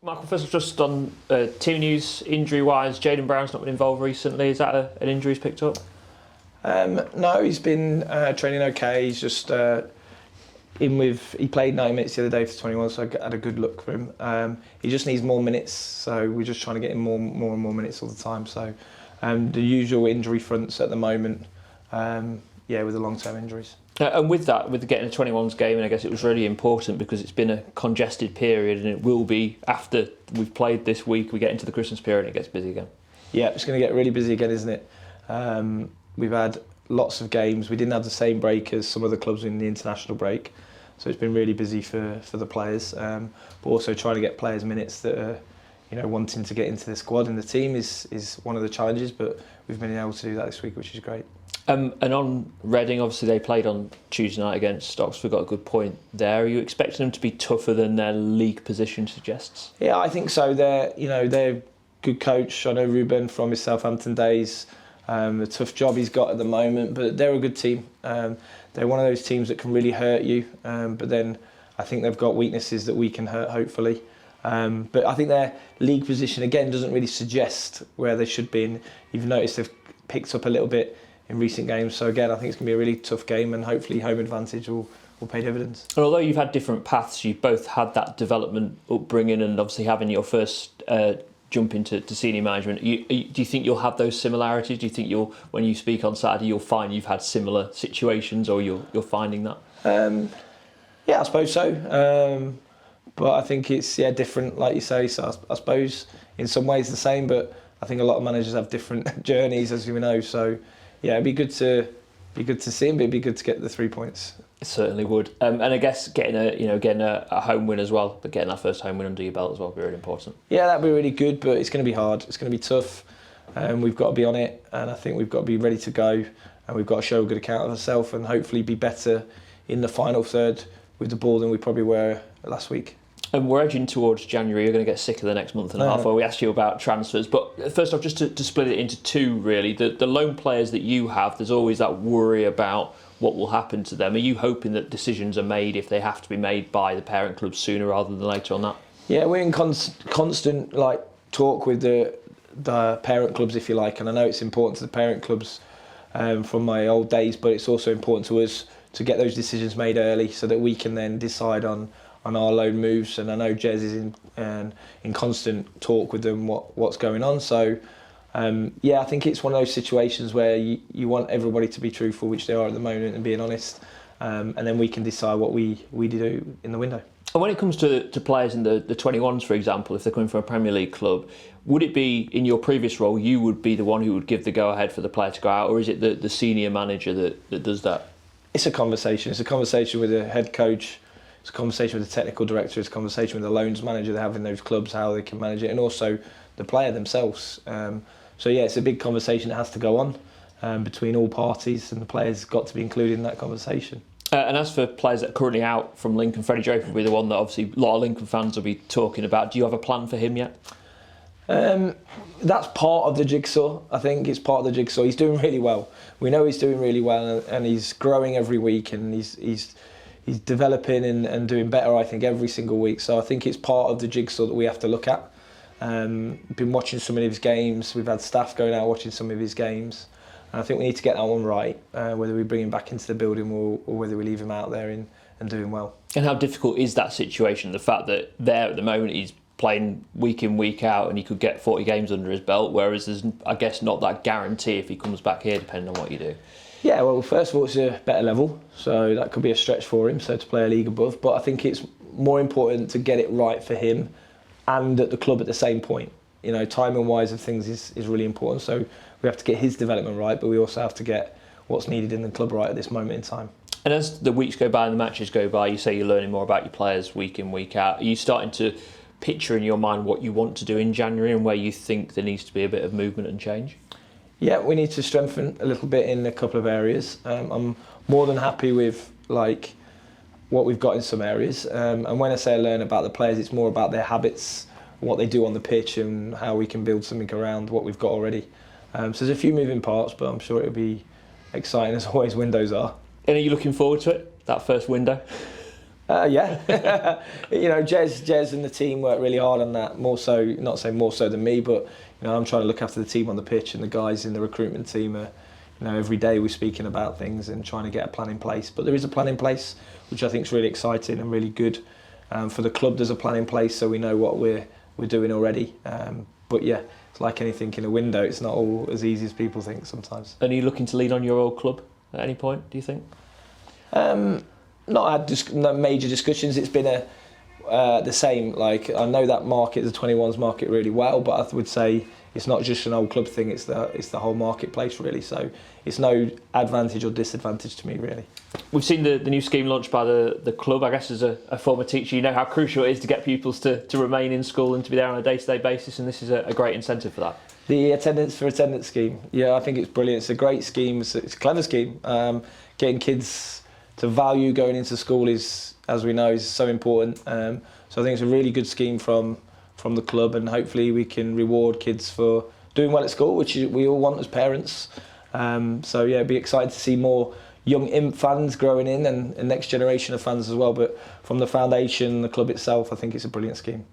Michael, first just on team news, injury-wise, Jayden Brown's not been involved recently. Is that an injury he's picked up? No, he's been training okay. He's just he played 90 minutes the other day for 21, so I had a good look for him. He just needs more minutes, so we're just trying to get him more and more minutes all the time. So the usual injury fronts at the moment, with the long-term injuries. And with that, with getting a 21s game, and I guess it was really important because it's been a congested period, and it will be after we've played this week, we get into the Christmas period and it gets busy again. Yeah, it's going to get really busy again, isn't it? We've had lots of games. We didn't have the same break as some other clubs in the international break, so it's been really busy for the players. But also trying to get players minutes that are, wanting to get into the squad and the team is one of the challenges. But we've been able to do that this week, which is great. And on Reading, obviously they played on Tuesday night against Oxford. Got a good point there. Are you expecting them to be tougher than their league position suggests? Yeah, I think so. They're a good coach. I know Ruben from his Southampton days. A tough job he's got at the moment, but they're a good team. They're one of those teams that can really hurt you, but then I think they've got weaknesses that we can hurt, hopefully. But I think their league position, again, doesn't really suggest where they should be. And you've noticed they've picked up a little bit in recent games. So again, I think it's going to be a really tough game, and hopefully home advantage will pay dividends. And although you've had different paths, you've both had that development upbringing, and obviously having your first jump into senior management. Do you think you'll have those similarities? Do you think when you speak on Saturday, you'll find you've had similar situations, or you're finding that? Yeah, I suppose so. But I think it's different, like you say. So I suppose in some ways the same, but I think a lot of managers have different journeys, as we know. So yeah, it'd be good to see him, but it'd be good to get the 3 points. It certainly would. And I guess getting a home win as well, but getting that first home win under your belt as well would be really important. Yeah, that'd be really good, but it's going to be hard. It's going to be tough, and we've got to be on it. And I think we've got to be ready to go, and we've got to show a good account of ourselves, and hopefully be better in the final third with the ball than we probably were last week. And we're edging towards January. You're going to get sick of the next month and a half where we asked you about transfers. But first off, just to split it into two, really, the loan players that you have, there's always that worry about what will happen to them. Are you hoping that decisions are made, if they have to be made, by the parent clubs sooner rather than later on that? Yeah, we're in constant talk with the parent clubs, if you like. And I know it's important to the parent clubs from my old days, but it's also important to us to get those decisions made early so that we can then decide on our loan moves. And I know Jez is in constant talk with them what's going on. So I think it's one of those situations where you want everybody to be truthful, which they are at the moment, and being honest, and then we can decide what we do in the window. And when it comes to players in the 21s, for example, if they're coming from a Premier League club, would it be, in your previous role, you would be the one who would give the go-ahead for the player to go out, or is it the senior manager that does that? It's a conversation. It's a conversation with the head coach. It's a conversation with the technical director. It's a conversation with the loans manager they have in those clubs, how they can manage it, and also the player themselves. It's a big conversation that has to go on between all parties, and the players got to be included in that conversation. And as for players that are currently out from Lincoln, Freddie Draper will be the one that obviously a lot of Lincoln fans will be talking about. Do you have a plan for him yet? That's part of the jigsaw. I think it's part of the jigsaw. He's doing really well. We know he's doing really well, and he's growing every week, and he's developing and doing better, I think, every single week. So I think it's part of the jigsaw that we have to look at. Been watching some of his games. We've had staff going out watching some of his games. And I think we need to get that one right, whether we bring him back into the building or whether we leave him out there and doing well. And how difficult is that situation? The fact that there at the moment he's playing week in, week out, and he could get 40 games under his belt, whereas there's, I guess, not that guarantee if he comes back here, depending on what you do. Yeah, well, first of all, it's a better level, so that could be a stretch for him, so to play a league above. But I think it's more important to get it right for him and at the club at the same point. Timing-wise of things is really important, so we have to get his development right, but we also have to get what's needed in the club right at this moment in time. And as the weeks go by and the matches go by, you say you're learning more about your players week in, week out. Are you starting to picture in your mind what you want to do in January and where you think there needs to be a bit of movement and change? Yeah, we need to strengthen a little bit in a couple of areas. I'm more than happy with what we've got in some areas. And when I say learn about the players, it's more about their habits, what they do on the pitch, and how we can build something around what we've got already. So there's a few moving parts, but I'm sure it'll be exciting, as always windows are. And are you looking forward to it, that first window? Yeah, Jez and the team work really hard on that. More so, not saying more so than me, but I'm trying to look after the team on the pitch, and the guys in the recruitment team are, every day we're speaking about things and trying to get a plan in place. But there is a plan in place, which I think is really exciting and really good. For the club, there's a plan in place, so we know what we're doing already. But yeah, it's like anything in a window. It's not all as easy as people think sometimes. And are you looking to lean on your old club at any point, do you think? Not had no major discussions. It's been the same. Like, I know that market, the 21s market, really well, but I would say it's not just an old club thing. It's the whole marketplace, really. So it's no advantage or disadvantage to me, really. We've seen the new scheme launched by the club. I guess as a former teacher, you know how crucial it is to get pupils to remain in school and to be there on a day-to-day basis, and this is a great incentive for that. The attendance for attendance scheme, yeah, I think it's brilliant. It's a great scheme. It's a clever scheme. Getting kids to value going into school is, as we know, is so important. So I think it's a really good scheme from the club, and hopefully we can reward kids for doing well at school, which we all want as parents. So yeah, it'd be exciting to see more young fans growing in, and next generation of fans as well. But from the foundation, the club itself, I think it's a brilliant scheme.